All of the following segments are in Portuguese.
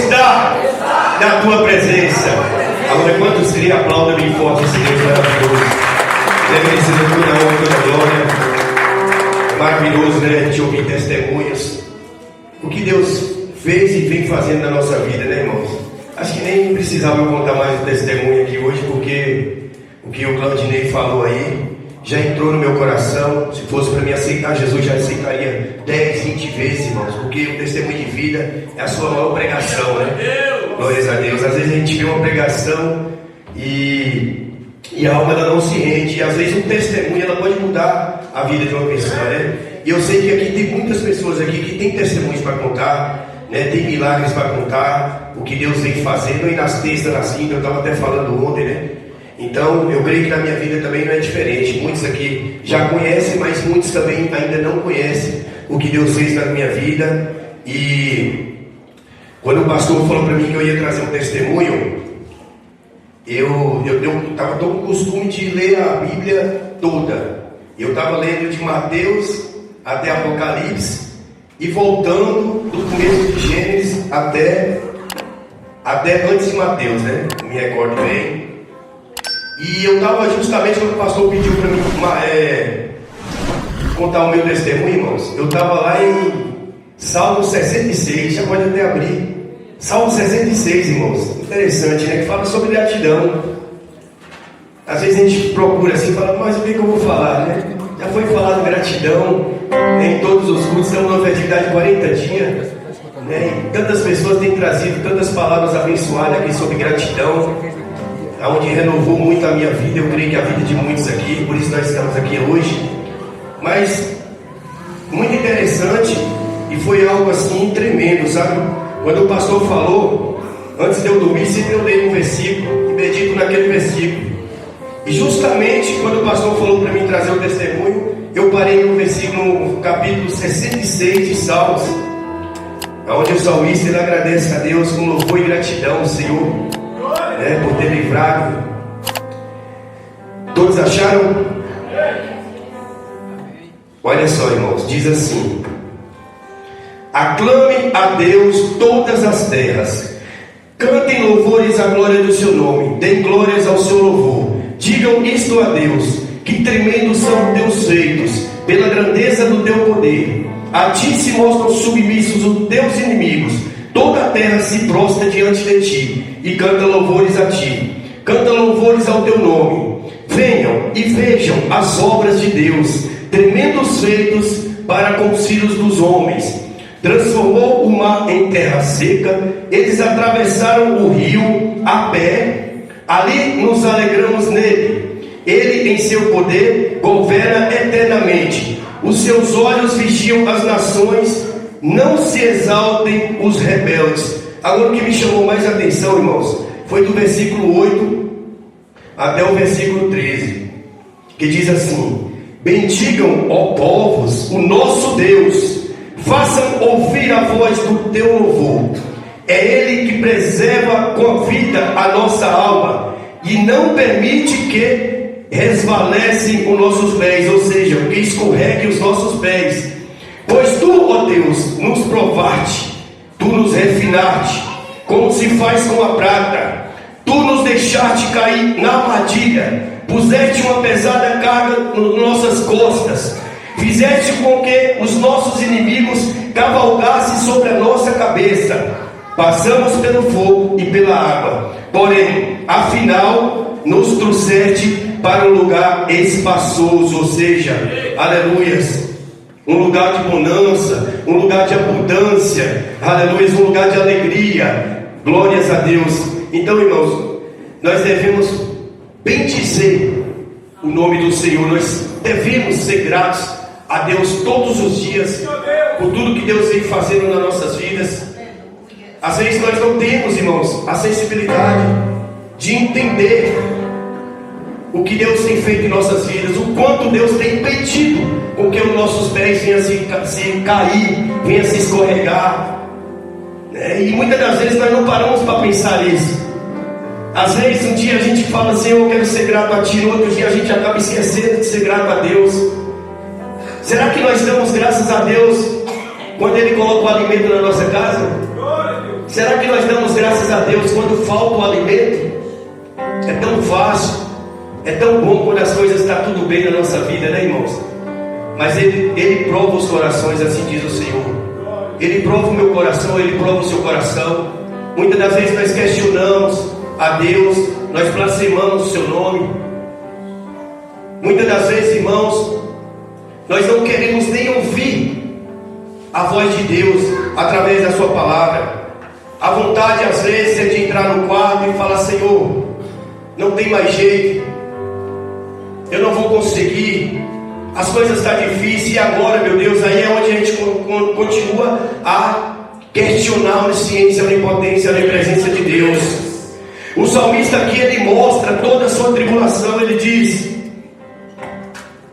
está na tua presença. Agora, quantos queriam aplaudar bem forte esse Deus maravilhoso? Deve receber toda a honra, toda a glória. É maravilhoso, né? De ouvir testemunhos. O que Deus fez e vem fazendo na nossa vida, né, irmãos? Acho que nem precisava eu contar mais o testemunho aqui hoje, porque o que o Claudinei falou aí já entrou no meu coração. Se fosse para mim aceitar Jesus, já aceitaria 10, 20 vezes, irmãos, porque o testemunho de vida é a sua maior pregação, né? Glórias a Deus. Às vezes a gente vê uma pregação e a alma ela não se rende, e às vezes um testemunho ela pode mudar a vida de uma pessoa, né? E eu sei que aqui tem muitas pessoas aqui que tem testemunhos para contar, né? Tem milagres para contar, o que Deus vem fazendo, e nas terças, nas quintas, eu estava até falando ontem, né? Então, eu creio que na minha vida também não é diferente. Muitos aqui já conhecem, mas muitos também ainda não conhecem o que Deus fez na minha vida. E quando o pastor falou para mim que eu ia trazer um testemunho, eu estava tão com o costume de ler a Bíblia toda. Eu estava lendo de Mateus até Apocalipse e voltando do começo de Gênesis até antes de Mateus, né? Me recordo bem. E eu estava justamente quando o pastor pediu para mim contar o meu testemunho, irmãos. Eu estava lá em Salmo 66, já pode até abrir. Salmo 66, irmãos. Interessante, né? Que fala sobre gratidão. Às vezes a gente procura assim, fala, mas o que eu vou falar, né? Já foi falado gratidão em todos os cultos, estamos numa atividade de 40 dias, né? E tantas pessoas têm trazido tantas palavras abençoadas aqui sobre gratidão, onde renovou muito a minha vida. Eu creio que a vida de muitos aqui, por isso nós estamos aqui hoje. Mas muito interessante, e foi algo assim tremendo, sabe? Quando o pastor falou, antes de eu dormir, sempre eu leio um versículo e medito naquele versículo. E justamente quando o pastor falou para mim trazer o testemunho, eu parei no versículo, no capítulo 66 de Salmos, onde o salmista ele agradece a Deus com louvor e gratidão, Senhor, por ter livrado. Todos acharam? Olha só, irmãos, diz assim: aclame a Deus todas as terras, cantem louvores à glória do seu nome, deem glórias ao seu louvor, digam isto a Deus, que tremendos são teus feitos, pela grandeza do teu poder, a ti se mostram submissos os teus inimigos, toda a terra se prostra diante de ti, e canta louvores a ti, canta louvores ao teu nome. Venham e vejam as obras de Deus, tremendos feitos para com os filhos dos homens. Transformou o mar em terra seca, eles atravessaram o rio a pé, ali nos alegramos nele. Ele em seu poder governa eternamente, os seus olhos vigiam as nações, não se exaltem os rebeldes. Agora o que me chamou mais a atenção, irmãos, foi do versículo 8 até o versículo 13, que diz assim: bendigam, ó povos, o nosso Deus, façam ouvir a voz do teu louvor. É Ele que preserva com a vida a nossa alma e não permite que resvalecem os nossos pés, ou seja, que escorregue os nossos pés. Pois tu, ó Deus, nos provaste, tu nos refinaste, como se faz com a prata. Tu nos deixaste cair na armadilha, puseste uma pesada carga nas nossas costas, fizeste com que os nossos inimigos cavalgassem sobre a nossa cabeça. Passamos pelo fogo e pela água, porém, afinal, nos trouxeste para um lugar espaçoso, ou seja, aleluias, um lugar de bonança, um lugar de abundância, aleluias, um lugar de alegria, glórias a Deus. Então, irmãos, nós devemos bendizer o nome do Senhor, nós devemos ser gratos a Deus todos os dias, por tudo que Deus vem fazendo nas nossas vidas. Às vezes nós não temos, irmãos, a sensibilidade de entender o que Deus tem feito em nossas vidas, o quanto Deus tem impedido com que os nossos pés venham se cair, venham se escorregar, né? E muitas das vezes nós não paramos para pensar nisso. Às vezes um dia a gente fala assim, eu quero ser grato a ti, no outro dia a gente acaba esquecendo de ser grato a Deus. Será que nós damos graças a Deus quando Ele coloca o alimento na nossa casa? Será que nós damos graças a Deus quando falta o alimento? É tão fácil, é tão bom quando as coisas estão tudo bem na nossa vida, né, irmãos? Mas Ele prova os corações, assim diz o Senhor. Ele prova o meu coração, Ele prova o seu coração. Muitas das vezes nós questionamos a Deus, nós blasfemamos o seu nome. Muitas das vezes, irmãos, nós não queremos nem ouvir a voz de Deus através da sua palavra. A vontade às vezes é de entrar no quarto e falar: Senhor, não tem mais jeito, eu não vou conseguir, as coisas estão difíceis. E agora, meu Deus, aí é onde a gente continua a questionar a onisciência, a onipotência, a onipresença de Deus. O salmista aqui, ele mostra toda a sua tribulação. Ele diz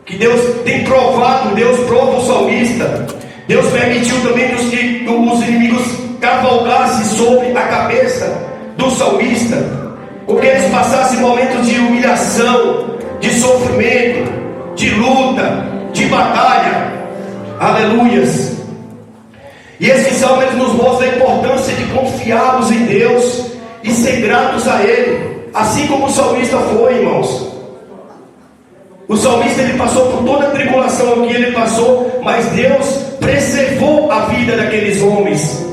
que Deus tem provado, Deus prova o salmista. Deus permitiu também que os inimigos cavalgassem sobre a cabeça do salmista, porque eles passassem momentos de humilhação, de sofrimento, de luta, de batalha. Aleluias. E esse salmo ele nos mostra a importância de confiarmos em Deus e ser gratos a Ele, assim como o salmista foi, irmãos. O salmista ele passou por toda a tribulação que ele passou, mas Deus preservou a vida daqueles homens.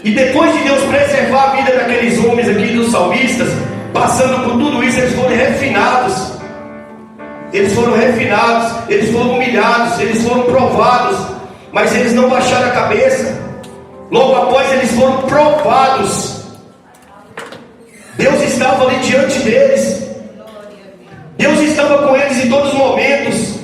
E depois de Deus preservar a vida daqueles homens aqui, dos salmistas, passando por tudo isso, eles foram refinados. Eles foram refinados, eles foram humilhados, eles foram provados, mas eles não baixaram a cabeça. Logo após eles foram provados, Deus estava ali diante deles. Deus estava com eles em todos os momentos,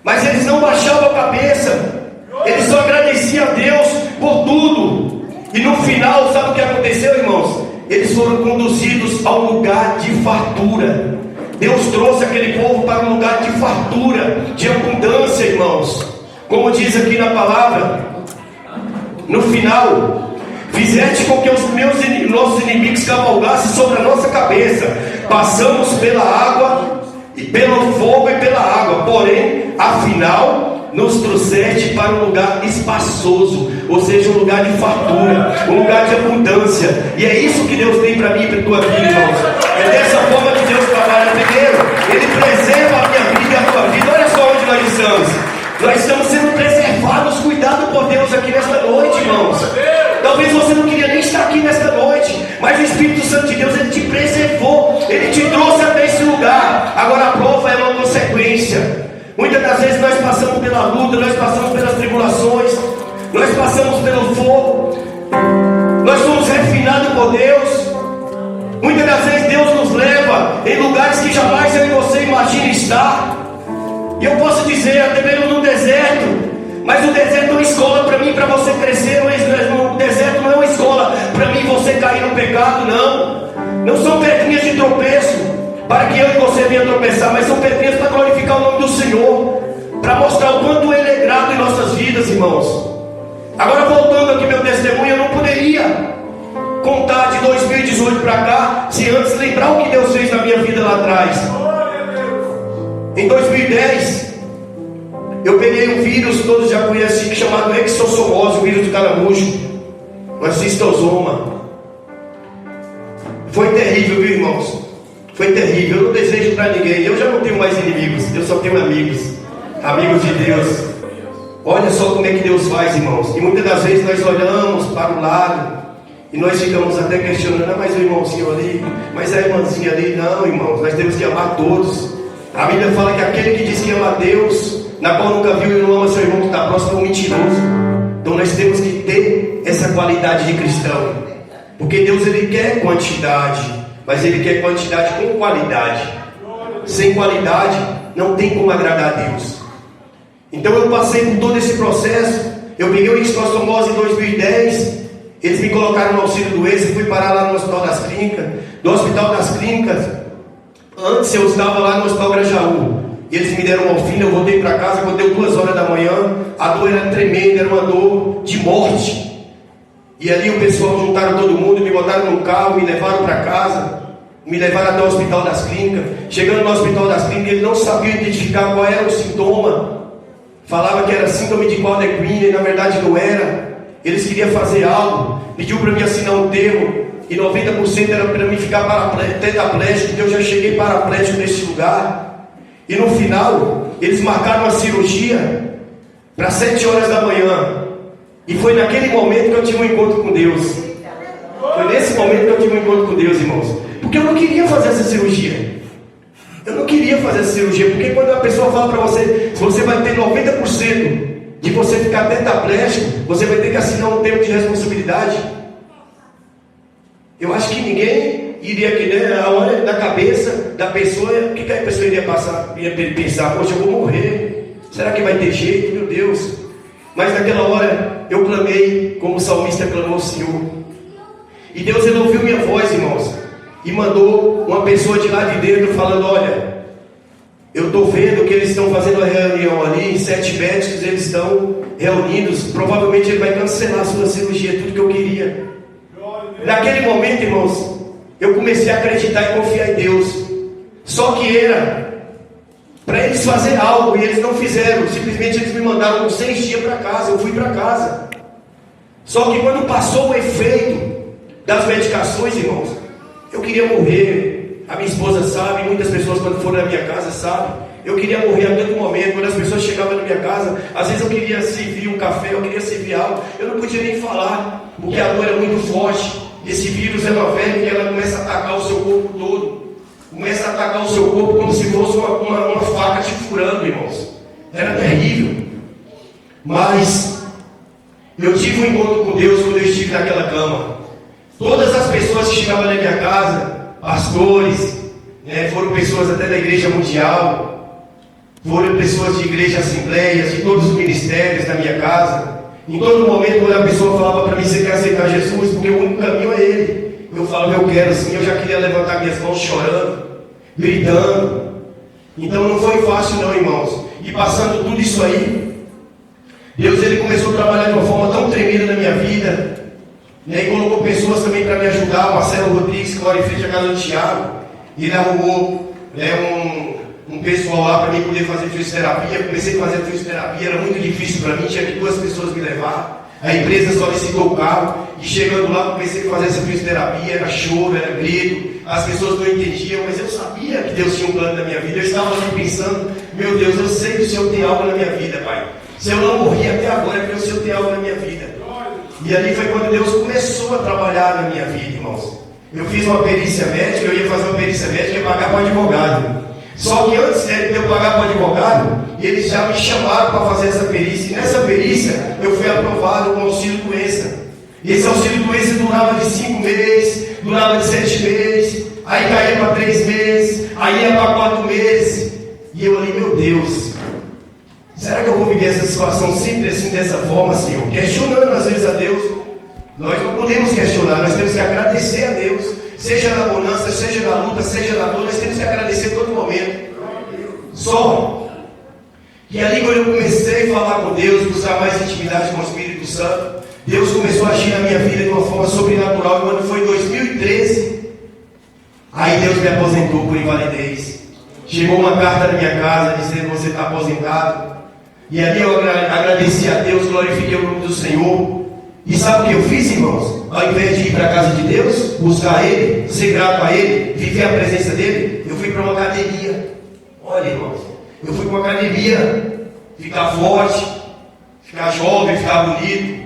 mas eles não baixavam a cabeça. Eles só agradeciam a Deus por tudo. E no final, sabe o que aconteceu, irmãos? Eles foram conduzidos a um lugar de fartura. Deus trouxe aquele povo para um lugar de fartura, de abundância, irmãos. Como diz aqui na palavra, no final: fizeste com que os nossos inimigos cavalgassem sobre a nossa cabeça. Passamos pela água, e pelo fogo e pela água, porém, afinal, nos trouxeste para um lugar espaçoso, ou seja, um lugar de fartura, um lugar de abundância. E é isso que Deus tem para mim e para a tua vida, irmãos. É dessa forma que Deus trabalha. Primeiro, Ele preserva a minha vida e a tua vida. Olha só onde nós estamos. Nós estamos sendo preservados, cuidados por Deus aqui nesta noite, irmãos. Talvez você não queria nem estar aqui nesta noite, mas o Espírito Santo de Deus, Ele te preservou, Ele te trouxe até esse lugar. Agora a prova é uma consequência. Muitas das vezes nós passamos pela luta, nós passamos pelas tribulações, nós passamos pelo fogo, nós somos refinados por Deus. Muitas das vezes Deus nos leva em lugares que jamais eu e você imagina estar. E eu posso dizer, até mesmo no deserto, mas o deserto é uma escola para mim, para você crescer. O deserto não é uma escola para mim você cair no pecado, não. Não são pedrinhas de tropeço para que eu e você venha tropeçar, mas são pedrinhas para glorificar o nome do Senhor, para mostrar o quanto Ele é grato em nossas vidas, irmãos. Agora voltando aqui meu testemunho, eu não poderia contar de 2018 para cá, se antes lembrar o que Deus fez na minha vida lá atrás. Em 2010, eu peguei um vírus, todos já conhecem, chamado exossomose, o vírus do caramujo, uma cistosoma. Foi terrível, viu, irmãos? Foi terrível. Eu não desejo para ninguém. Eu já não tenho mais inimigos, eu só tenho amigos, amigos de Deus. Olha só como é que Deus faz, irmãos. E muitas das vezes nós olhamos para o lado e nós ficamos até questionando: mas o irmãozinho ali, mas a irmãzinha ali. Não, irmãos, nós temos que amar todos. A Bíblia fala que aquele que diz que ama a Deus, na qual nunca viu e não ama seu irmão que está próximo, é um mentiroso. Então nós temos que ter essa qualidade de cristão, porque Deus, Ele quer quantidade, mas Ele quer quantidade com qualidade. Sem qualidade não tem como agradar a Deus. Então eu passei por todo esse processo. Eu peguei o exossomose em 2010. Eles me colocaram no auxílio do ex. Fui parar lá no Hospital das Clínicas. Do Hospital das Clínicas, antes eu estava lá no Hospital Grajaú, e eles me deram morfina. Eu voltei para casa quando deu 2 horas da manhã. A dor era tremenda, era uma dor de morte. E ali o pessoal juntaram todo mundo, me botaram no carro, me levaram para casa, me levaram até o Hospital das Clínicas. Chegando no Hospital das Clínicas, ele não sabia identificar qual era o sintoma. Falava que era síndrome de Claudette-Quinn, e na verdade não era. eles queriam fazer algo, pediu para mim assinar um termo, e 90% era para mim ficar tetraplégico, porque eu já cheguei paraplégico nesse lugar. E no final, eles marcaram uma cirurgia para 7 horas da manhã. E foi naquele momento que eu tive um encontro com Deus. Foi nesse momento que eu tive um encontro com Deus, irmãos. Porque eu não queria fazer essa cirurgia. Eu não queria fazer essa cirurgia, porque quando a pessoa fala para você, se você vai ter 90% de você ficar tetraplégico, você vai ter que assinar um termo de responsabilidade. Eu acho que ninguém iria querer, a hora da cabeça da pessoa, o que a pessoa iria pensar? Poxa, eu vou morrer. Será que vai ter jeito? Meu Deus. Mas naquela hora eu clamei, como o salmista clamou ao Senhor. E Deus, ele ouviu minha voz, irmãos, e mandou uma pessoa de lá de dentro falando: olha, eu estou vendo que eles estão fazendo a reunião ali, 7 médicos, eles estão reunidos, provavelmente ele vai cancelar a sua cirurgia, tudo que eu queria. Naquele momento, irmãos, eu comecei a acreditar e confiar em Deus. Só que era para eles fazerem algo e eles não fizeram. Simplesmente eles me mandaram com 6 dias para casa. Eu fui para casa. Só que quando passou o efeito das medicações, irmãos, eu queria morrer. A minha esposa sabe, muitas pessoas quando foram na minha casa sabem. Eu queria morrer a todo momento. Quando as pessoas chegavam na minha casa, às vezes eu queria servir um café, eu queria servir algo, eu não podia nem falar, porque a dor era muito forte. Esse vírus é uma verme que ela começa a atacar o seu corpo todo. Começa a atacar o seu corpo como se fosse uma faca te furando, irmãos. Era terrível. Mas eu tive um encontro com Deus quando eu estive naquela cama. Todas as pessoas que chegavam na minha casa, pastores, foram pessoas até da igreja mundial, foram pessoas de igreja assembleias, de todos os ministérios da minha casa. Em todo momento, quando a pessoa falava para mim: você quer aceitar Jesus? Porque o único caminho é Ele. Eu falava: eu quero sim. Eu já queria levantar minhas mãos chorando, gritando. Então não foi fácil não, irmãos. E passando tudo isso aí, Deus, ele começou a trabalhar de uma forma tão tremenda na minha vida, e colocou pessoas também para me ajudar. Marcelo Rodrigues, que mora em frente à casa do Tiago, ele arrumou um pessoal lá para mim poder fazer fisioterapia. Eu comecei a fazer fisioterapia, era muito difícil para mim, tinha que 2 pessoas me levar. A empresa solicitou o carro, e chegando lá comecei a fazer essa fisioterapia, era choro, era grito, as pessoas não entendiam, mas eu sabia que Deus tinha um plano na minha vida. Eu estava ali pensando: meu Deus, eu sei que o Senhor tem algo na minha vida, Pai. Se eu não morri até agora, é porque o Senhor tem algo na minha vida. E ali foi quando Deus começou a trabalhar na minha vida, irmãos. Eu fiz uma perícia médica, eu ia fazer uma perícia médica e pagar para o advogado. Só que antes de eu pagar para o advogado, eles já me chamaram para fazer essa perícia. E nessa perícia, eu fui aprovado com auxílio-doença. Esse auxílio-doença durava de 5 meses, durava de 7 meses, aí caía para 3 meses, aí ia para 4 meses. E eu ali: meu Deus, será que eu vou viver essa situação sempre assim, dessa forma, Senhor? Questionando às vezes a Deus. Nós não podemos questionar, nós temos que agradecer a Deus. Seja na bonança, seja na luta, seja na dor, nós temos que agradecer todo momento. Só. E ali quando eu comecei a falar com Deus, buscar mais intimidade com o Espírito Santo, Deus começou a agir na minha vida de uma forma sobrenatural. E quando foi em 2013, aí Deus me aposentou por invalidez. Chegou uma carta na minha casa dizendo: você está aposentado. E ali eu agradeci a Deus, glorifiquei o nome do Senhor. E sabe o que eu fiz, irmãos? Ao invés de ir para a casa de Deus, buscar Ele, ser grato a Ele, viver a presença dEle, eu fui para uma academia. Olha, irmãos, eu fui para uma academia, ficar forte, ficar jovem, ficar bonito.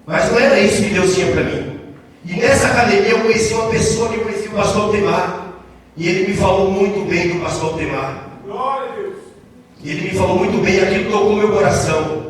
Mas não era isso que Deus tinha para mim. E nessa academia eu conheci uma pessoa que eu conheci, o pastor Altemar. E ele me falou muito bem do pastor Altemar. Glória a Deus. E ele me falou muito bem, aquilo tocou meu coração.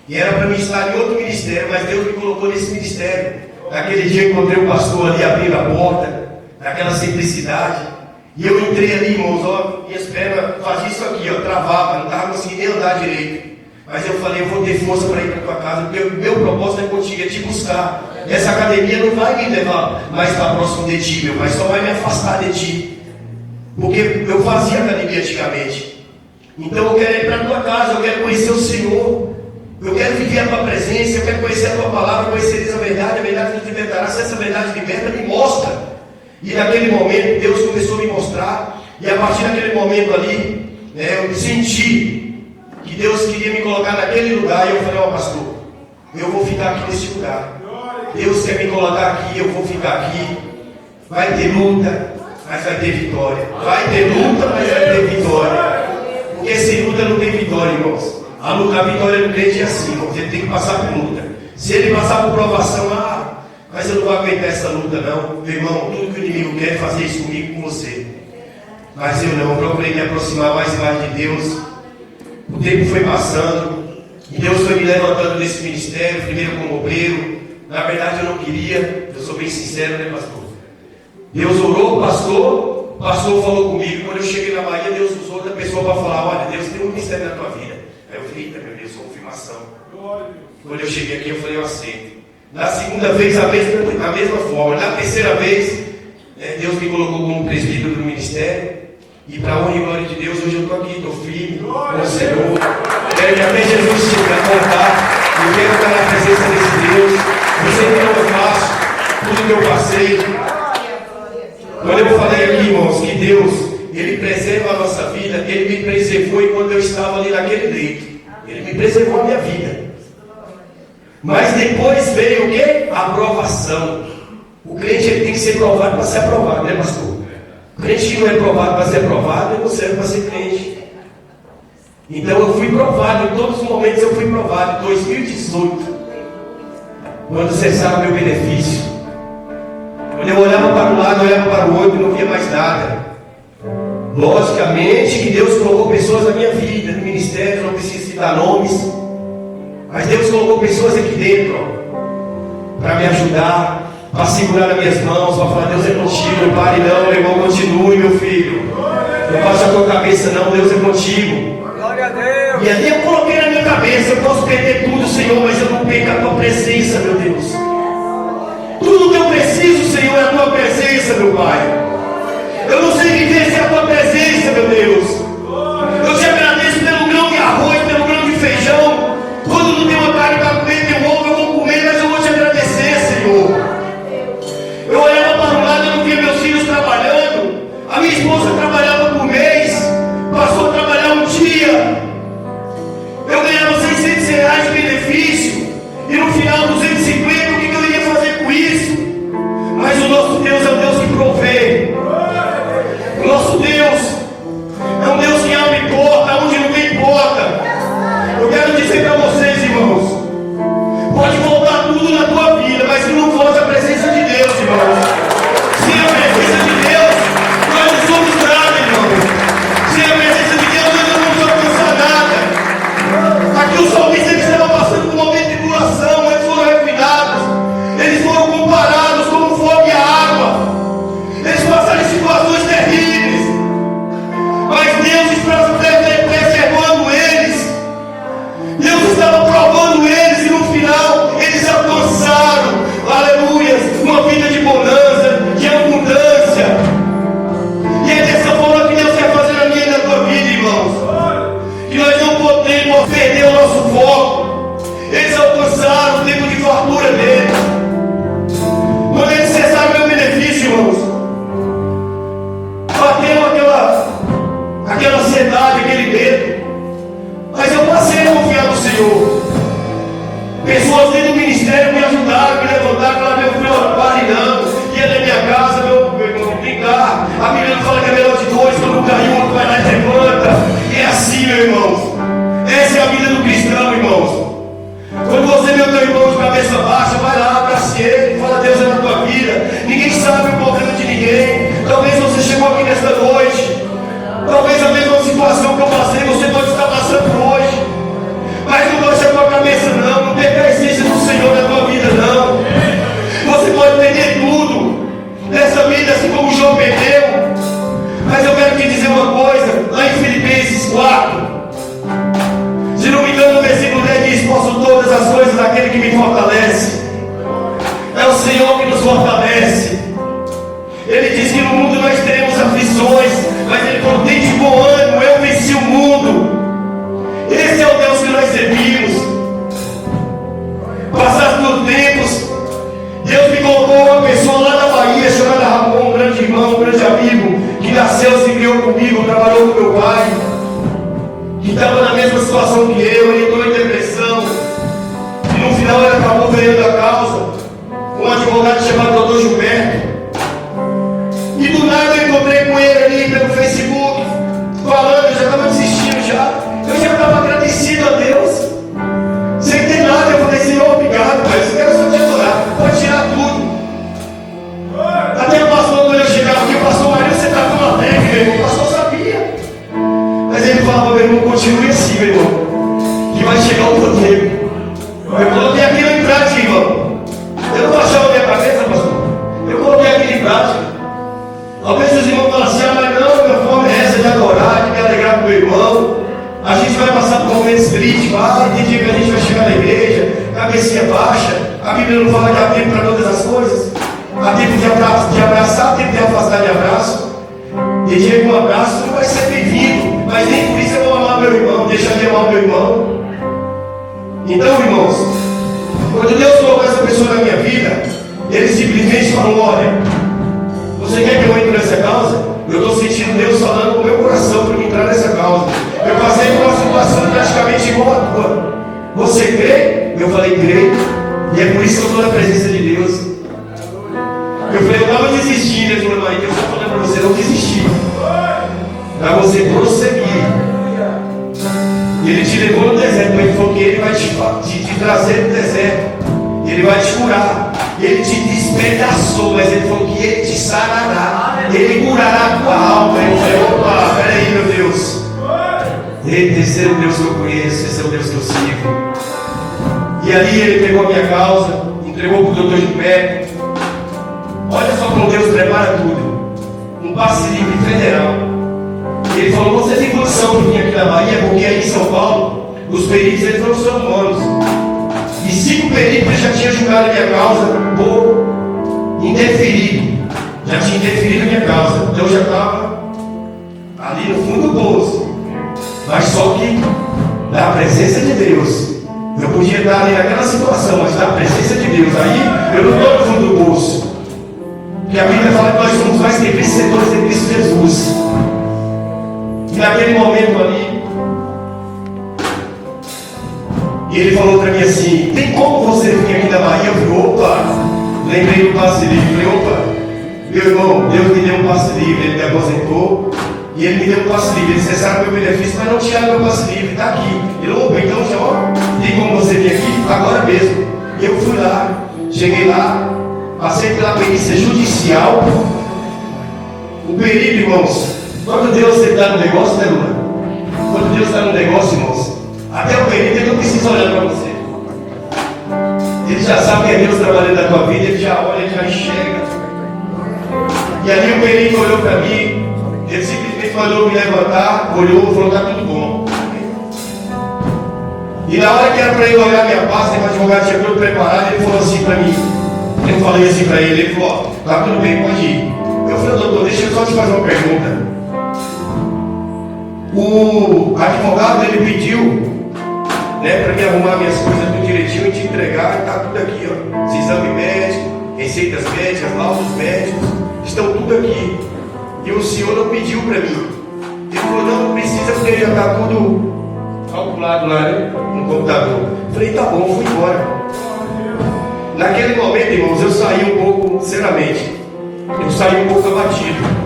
E era para mim estar em outro ministério, mas Deus me colocou nesse ministério. Naquele dia eu encontrei o pastor ali abrindo a porta, naquela simplicidade. E eu entrei ali, irmãos, ó, minhas pernas faziam isso aqui, ó, travava, não estava conseguindo nem andar direito. Mas eu falei: eu vou ter força para ir para a tua casa, porque o meu propósito é contigo, é te buscar. Essa academia não vai me levar mais para próximo de ti, meu, mas só vai me afastar de ti. Porque eu fazia academia antigamente. Então eu quero ir para a tua casa, eu quero conhecer o Senhor. Eu quero viver a tua presença, eu quero conhecer a tua palavra, conhecereis a verdade nos libertará. Se essa verdade liberta, me mostra. E naquele momento, Deus começou a me mostrar. E a partir daquele momento ali, eu senti que Deus queria me colocar naquele lugar. E eu falei: ó, pastor, eu vou ficar aqui nesse lugar. Deus quer me colocar aqui, eu vou ficar aqui. Vai ter luta, mas vai ter vitória. Vai ter luta, mas vai ter vitória. Porque sem luta não tem vitória, irmãos. A vitória do crente é assim, irmãos. Ele tem que passar por luta. Se ele passar por provação, mas eu não vou aguentar essa luta, não. Meu irmão, tudo que o inimigo quer é fazer isso comigo, com você. Mas eu não, eu procurei me aproximar mais e mais de Deus. O tempo foi passando. E Deus foi me levantando desse ministério, primeiro como obreiro. Na verdade eu não queria, eu sou bem sincero, né, pastor? Deus orou, o pastor falou comigo. Quando eu cheguei na Bahia, Deus usou outra pessoa para falar: olha, Deus tem um ministério na tua vida. Aí eu falei: eita, meu Deus, confirmação. Quando eu cheguei aqui, eu falei: eu aceito. Na segunda vez, a mesma forma. Na terceira vez, Deus me colocou como presbítero do ministério. E para a honra e glória de Deus, hoje eu estou aqui, estou firme com o Senhor. Quero que até Jesus chegue a voltar. Eu quero estar na presença desse Deus. Eu sei que não é fácil, tudo que eu passei. Quando eu falei aqui, irmãos, que Deus, Ele preserva a nossa vida, Ele me preservou enquanto eu estava ali naquele leito. Ele me preservou a minha vida. Mas depois veio o quê? A aprovação. O crente ele tem que ser provado para ser aprovado, né, pastor? O crente que não é provado para ser aprovado, ele não serve para ser crente. Então eu fui provado, em todos os momentos eu fui provado. Em 2018, quando cessava o meu benefício, quando eu olhava para um lado, olhava para o outro e não via mais nada. Logicamente que Deus colocou pessoas na minha vida, no ministério, não preciso citar nomes, mas Deus colocou pessoas aqui dentro, para me ajudar, para segurar nas minhas mãos, para falar: Deus é contigo, não pare não, meu irmão, continue, meu filho. Não baixa a tua cabeça não, Deus é contigo. Glória a Deus. E ali eu coloquei na minha cabeça: eu posso perder tudo, Senhor, mas eu não perco a tua presença, meu Deus. Tudo que eu preciso, Senhor, é a tua presença, meu Pai. Eu não sei viver sem a tua presença, meu Deus. Eu te agradeço pelo grão de arroz, pelo grão de feijão. Quando não tem uma carne para comer, tem um ovo, eu vou comer, mas eu vou te agradecer, Senhor. Eu olhava para um lado, eu não via meus filhos trabalhando. A minha esposa trabalhava por mês, passou a trabalhar um dia. Eu ganhava R$600 de benefício, e no final 250, o que eu iria fazer com isso? Mas o nosso Deus é o Deus que provê. O nosso Deus é um Deus que abre porta onde não tem porta. Eu quero dizer para vocês, irmãos, pode voltar tudo na tua vida, mas se não volte a presença de Deus, irmãos. Sem a presença de Deus, nós não somos nada, irmãos. Sem a presença de Deus, nós não vamos alcançar nada. Aqui os salmistas eles estavam passando por um momento de tribulação, eles foram refinados, eles foram comparados como fogo e água. Eles passaram em situações terríveis, mas Deus estava preservando eles. Deus estava provando eles, e no final eles alcançaram, aleluia, uma vida de bonança, de abundância. E é dessa forma que Deus quer fazer na minha e na tua vida, irmãos. Que nós não podemos perder o nosso foco. Eles alcançaram o tempo de fartura deles. Quando eles cessaram o meu benefício, irmãos, bateu aquela ansiedade, aquele medo. Mas eu passei a confiar no Senhor. Pessoas dentro do ministério me ajudaram, me levantaram, falaram: meu filho, não pare não. Ia na minha casa, meu irmão, brincar. A menina fala que é melhor de dois, quando caiu, um outro vai lá e levanta. E é assim, meu irmão. Essa é a vida do cristão, irmãos. Quando você vê o teu irmão de cabeça baixa, vai lá, abraça ele, fala: Deus é na tua vida. Ninguém sabe o problema de ninguém. Talvez você chegou aqui nesta noite, talvez a mesma situação que eu passei, você pode estar passando hoje. Mas não baixa a tua cabeça não, não perca a essência do Senhor na tua vida não. Você pode perder tudo nessa vida, assim como João perdeu. Mas eu quero te dizer uma coisa, lá em Filipenses 4, se não me engano, no versículo 10 diz: posso todas as coisas daquele que me fortalece. É o Senhor que nos fortalece. Ele diz que no mundo nós teremos aflições, mas ele falou: tem de bom ânimo, eu venci o mundo. Esse é o Deus que nós servimos. Passados por tempos, Deus me colocou uma pessoa lá na Bahia chamada Ramon, um grande irmão, um grande amigo, que nasceu, se criou comigo, trabalhou com meu pai, que estava na mesma situação que eu, ele entrou em depressão, e no final era encontrei com ele ali pelo Facebook, falando, eu já estava desistindo já. Eu já estava agradecido a Deus. Sem ter nada, eu falei, Senhor, obrigado, Pai. Eu quero só te adorar. Pode tirar tudo. Até o pastor, quando eu chegava aqui, o pastor Marinho, você está tão alegre, meu irmão. O pastor sabia. Mas ele falava, meu irmão, continue assim, meu irmão, que vai chegar o teu tempo. Eu coloquei aquilo em prática, irmão. Eu não baixava a minha cabeça, pastor. Eu coloquei aquilo em prática. Talvez os irmãos falam assim, mas não, minha forma é essa de adorar, de me alegrar com o meu irmão. A gente vai passar por momentos críticos. Tem dia que a gente vai chegar na igreja, cabecinha baixa. A Bíblia não fala que há tempo para todas as coisas. Há tempo de abraçar, há tempo de afastar de abraço. Tem dia que um abraço não vai ser bem-vindo, mas nem por isso eu vou amar meu irmão, deixar de amar meu irmão. Então, irmãos, quando Deus colocou essa pessoa na minha vida, Ele simplesmente falou, olha, você quer que eu entre nessa causa? Eu estou sentindo Deus falando no meu coração para eu entrar nessa causa. Eu passei por uma situação praticamente igual a tua. Você crê? Eu falei, creio. E é por isso que eu estou na presença de Deus. Eu falei, eu estava desistindo. Ele falou, mas Deus está falando para você não desistir. Para você prosseguir. E Ele te levou no deserto, mas Ele falou que Ele vai te trazer no deserto. Ele vai te curar. Ele te despedaçou, mas Ele falou que Ele te sarará. Ele curará a tua alma. Eu falei, opa, peraí, meu Deus. Esse é o Deus que eu conheço, esse é o Deus que eu sigo. E ali Ele pegou a minha causa, entregou para o doutor de pé. Olha só como Deus prepara tudo. Um passe livre federal. Ele falou, você tem condição de vir aqui na Bahia, porque aí em São Paulo, os peritos eles não são humanos. E 5 peritos já tinham julgado a minha causa por indeferido. Já tinha indeferido a minha causa. Então eu já estava ali no fundo do bolso. Mas só que na presença de Deus. Eu podia estar ali naquela situação, mas na presença de Deus. Aí eu não estou no fundo do bolso. Porque a Bíblia fala que nós somos mais que vencedores em Cristo Jesus. E naquele momento ali, e ele falou para mim assim, tem como você vir aqui na Bahia? Eu falei, opa, lembrei do passe livre. Eu falei, opa, meu irmão, Deus me deu um passe livre, Ele me aposentou, e Ele me deu um passe livre. Ele cessaram meu benefício, mas não tiraram meu passe livre, está aqui. Ele, opa, então já, ó, tem como você vir aqui? Agora mesmo. E eu fui lá, cheguei lá, passei pela perícia judicial. O perigo, irmãos, quando Deus está no negócio, né, Lula? Quando Deus está no negócio, irmãos, até o perito ele não precisa olhar para você. Ele já sabe que é Deus trabalhando na tua vida, ele já olha, ele já enxerga. E ali o perito olhou para mim, ele simplesmente mandou me levantar, olhou e falou, está tudo bom. E na hora que era para ele olhar minha pasta, o advogado tinha tudo preparado, ele falou assim para mim. Eu falei assim para ele, ele falou, está tudo bem, pode ir. Eu falei, doutor, deixa eu só te fazer uma pergunta. O advogado, ele pediu, né, para me arrumar minhas coisas tudo direitinho e te entregar, está tudo aqui, ó. Os exames médicos, receitas médicas, laudos médicos, estão tudo aqui. E o senhor não pediu para mim. Ele falou, não precisa, porque já está tudo calculado lá, né, no computador. Eu falei, tá bom, fui embora. Naquele momento, irmãos, eu saí um pouco, sinceramente, eu saí um pouco abatido.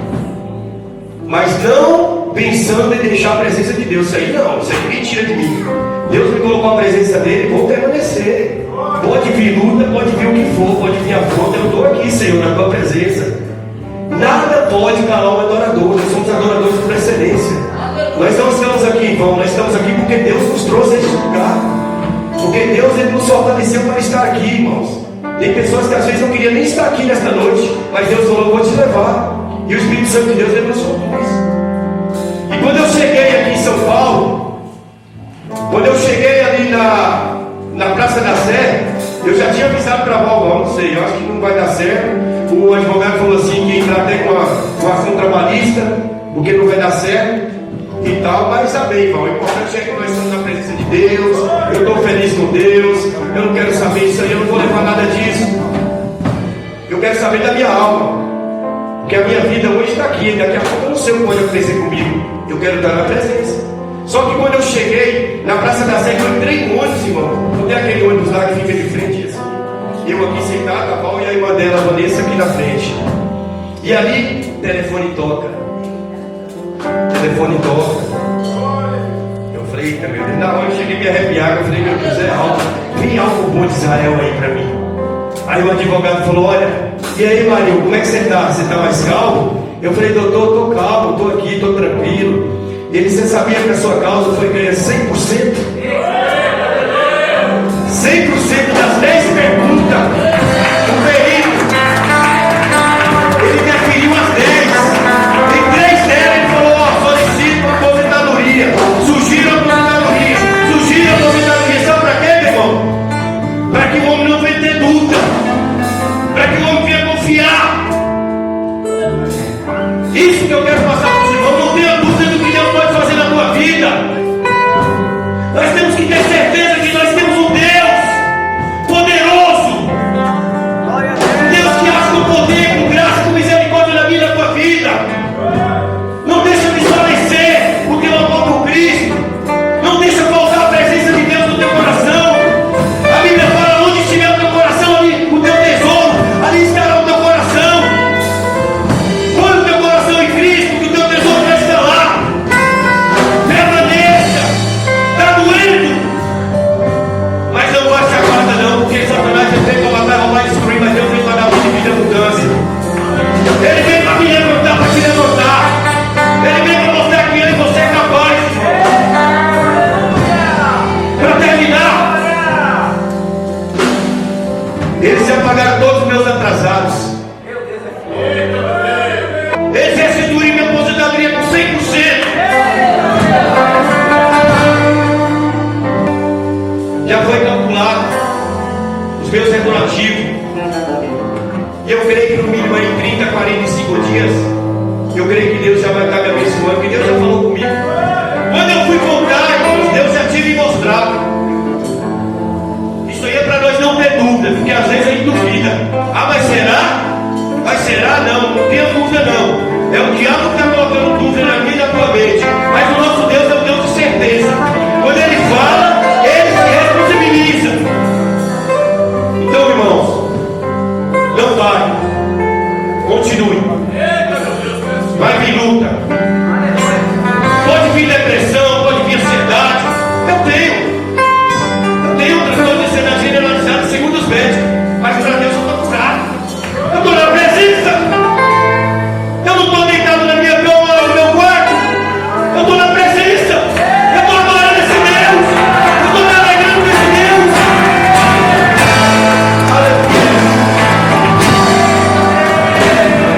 Mas não pensando em deixar a presença de Deus. Isso aí não, isso aí ninguém tira de mim. Deus me colocou a presença dele, vou permanecer. Pode vir luta, pode vir o que for, pode vir a afronta. Eu estou aqui, Senhor, na tua presença. Nada pode calar um adorador. Nós somos adoradores por excelência. Nós não estamos aqui em vão, nós estamos aqui porque Deus nos trouxe a este lugar. Porque Deus ele nos fortaleceu para estar aqui, irmãos. Tem pessoas que às vezes não queriam nem estar aqui nesta noite, mas Deus falou, vou te levar. E o Espírito Santo de Deus ele nos conduz. E quando eu cheguei aqui em São Paulo, quando eu cheguei ali na Praça da Sé, eu já tinha avisado para a Valval, não sei, eu acho que não vai dar certo. O advogado falou assim, que ia entrar até com uma ação trabalhista, porque não vai dar certo e tal, mas amém, Val. O importante é que nós estamos na presença de Deus, eu estou feliz com Deus, eu não quero saber disso aí, eu não vou levar nada disso. Eu quero saber da minha alma. Porque a minha vida hoje está aqui, daqui a pouco eu não sei o que pode acontecer comigo. Eu quero estar na presença. Só que quando eu cheguei na Praça da Sé, eu entrei no ônibus, irmão. Não tem aquele ônibus lá que fica de frente, assim. Eu aqui sentado, a Val e a irmã dela, a Vanessa, aqui na frente. E ali, o telefone toca. O telefone toca. Eu falei, eita meu Deus, na hora eu cheguei a me arrepiar, eu falei, meu Deus, é algo. Vem algo bom de Israel aí pra mim. Aí o advogado falou, olha, e aí Marinho, como é que você está? Você está mais calmo? Eu falei, doutor, estou calmo, estou aqui, estou tranquilo. Ele, você sabia que a sua causa foi ganhar 100%? 100% das 10 perguntas do perito. Ele definiu as 10. Em 3 delas ele falou, ó, solicito aposentadoria. Sugiro aposentadoria. Sugiro aposentadoria. Sabe para quê, meu irmão? Para que o homem não venha ter dúvida. Para que o homem venha confiar. Isso que eu quero passar para os irmãos. Não tenha dúvida do que Deus pode fazer na tua vida. Nós temos que ter certeza que nós temos um Deus poderoso. Deus que age com poder, com graça, com misericórdia na minha e na tua vida. Não deixa desfalecer o teu amor por Cristo. Não deixa faltar a presença de Deus no teu coração. A Bíblia fala, onde estiver o teu coração, ali o teu tesouro, ali estará o teu coração. Põe o teu coração em Cristo, que o teu tesouro vai estar lá. Permaneça. Está doendo. Mas não baixe a guarda não, porque Satanás já veio para matar, roubar e destruir, mas Deus vem para dar vida e vida abundância. Ele vem para me levantar, para te levantar. Ele vem para mostrar que ele e você é capaz. Para terminar, eles já pagaram todos os meus atrasados. Eles restituíram minha aposentadoria com 100%. Já foi calculado os meus regulativos. E eu creio que no mínimo em 30, 45 dias, eu creio que Deus já vai estar me abençoando, que Deus já falou comigo. Quando eu fui comprar, irmãos, Deus já tinha me mostrado. Isso aí é para nós não ter dúvida, porque às vezes a gente duvida. Ah, mas será? Mas será? Não, não tenha dúvida não. É o diabo que está colocando dúvida na minha e na tua mente. Mas o nosso Deus é um Deus de certeza. Quando Ele fala, Ele se responsabiliza. Então, irmãos, não pare. Continue. Vai vir luta. Pode vir depressão, pode vir ansiedade. Eu tenho transtorno de ansiedade generalizado segundo os médicos. Mas para Deus eu estou curado. Eu estou na presença. Eu não estou deitado na minha cama, no meu quarto. Eu estou na presença. Eu estou adorando esse Deus. Eu estou me alegrando com esse Deus. Aleluia.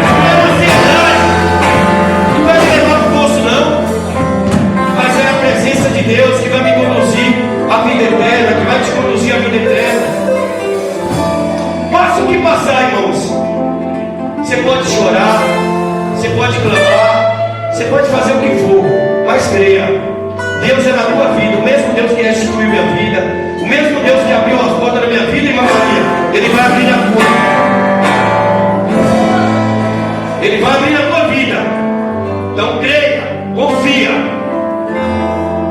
Não é uma ansiedade que vai me levar para o poço, não. Mas é a presença de Deus que vai me conduzir à vida eterna, que vai te conduzir à vida eterna. Passe o que passar, irmãos. Você pode chorar, você pode clamar, você pode fazer o que for, mas creia, Deus é na tua vida, o mesmo Deus que restituiu minha vida, o mesmo Deus que abriu as portas da minha vida, irmã Maria, Ele vai abrir na tua. Ele vai abrir na tua vida. Então creia, confia.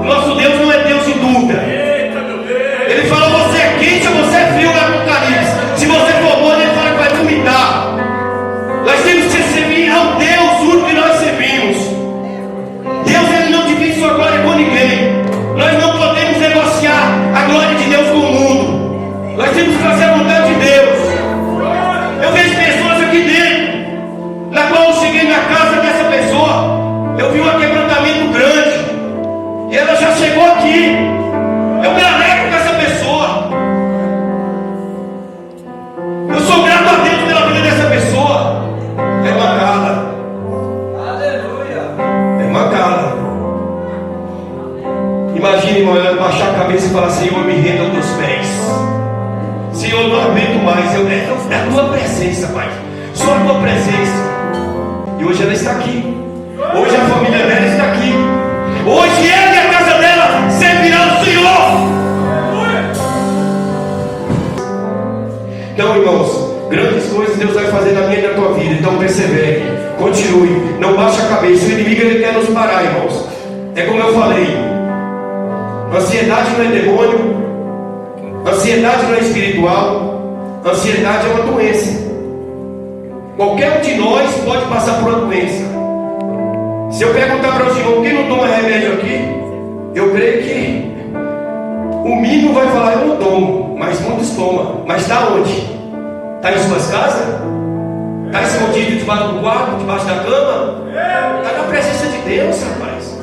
O nosso Deus não é Deus de dúvida. Ele fala, você é quente ou você é frio na Apocalipse. Se você for bom, Ele fala que vai vomitar. Nós temos que servir ao Deus único que nós servimos. Deus, Ele não divide sua glória com ninguém. Nós não podemos negociar a glória de Deus com o mundo. Nós temos que fazer a vontade de Deus. Eu vejo pessoas aqui dentro, na qual eu cheguei na casa dessa pessoa, eu vi um quebrantamento grande, e ela já chegou aqui. Eu me alegro com essa pessoa. Eu sou grato a Deus pela vida dessa pessoa. É mancada. Aleluia. É mancada. Imagine, irmão, ela baixar a cabeça e falar: Senhor, me renda aos teus pés. Senhor, não aguento mais. É a tua presença, Pai. Só a tua presença. E hoje ela está aqui. Hoje a família dela está aqui. Hoje ela e a casa dela servirá ao Senhor. Então, irmãos, grandes coisas Deus vai fazer na minha e na tua vida. Então persevere, continue, não baixe a cabeça. O inimigo, ele quer nos parar, irmãos. É como eu falei, ansiedade não é demônio, ansiedade não é espiritual, ansiedade é uma doença. Qualquer um de nós pode passar por uma doença. Se eu perguntar para o senhor quem não toma remédio aqui, eu creio que o mínimo vai falar: eu não tomo, mas muitos tomam. Mas está onde? Está em suas casas? Está escondido debaixo do quarto, debaixo da cama? Está na presença de Deus, rapaz.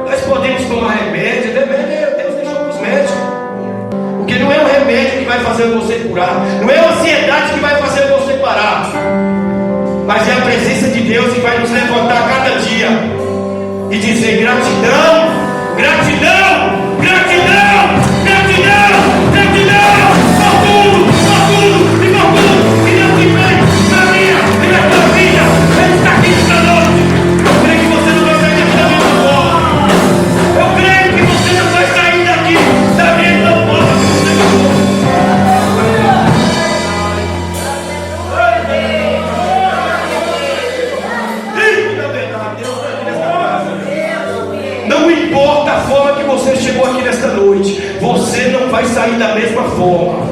Nós podemos tomar remédio, Deus deixou para os médicos. Porque não é o remédio que vai fazer você curar, não é a ansiedade que vai fazer você parar, mas é a presença de Deus que vai nos levantar cada dia e dizer: gratidão, gratidão, gratidão, gratidão, gratidão, por tudo e por tudo que Deus te fez na minha e na tua vida. Ele está aqui esta noite. Eu creio que você não vai sair daqui da mesma forma. Eu creio que você não vai sair daqui da mesma forma que você chegou. Não importa a forma que você chegou aqui nesta noite, você não vai sair da mesma forma.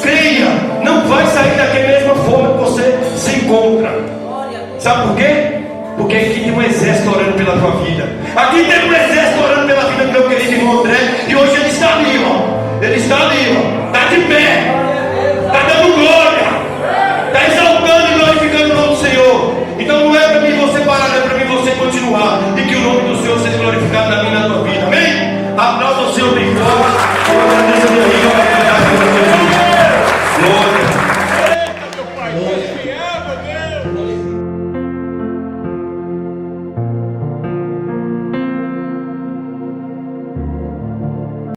Creia, não vai sair da mesma forma que você se encontra. Sabe por quê? Porque aqui tem um exército orando pela tua vida. Aqui tem um exército orando pela vida do meu querido irmão André. E hoje ele está ali, ó. Ele está ali, ó. Está de pé. Está dando glória.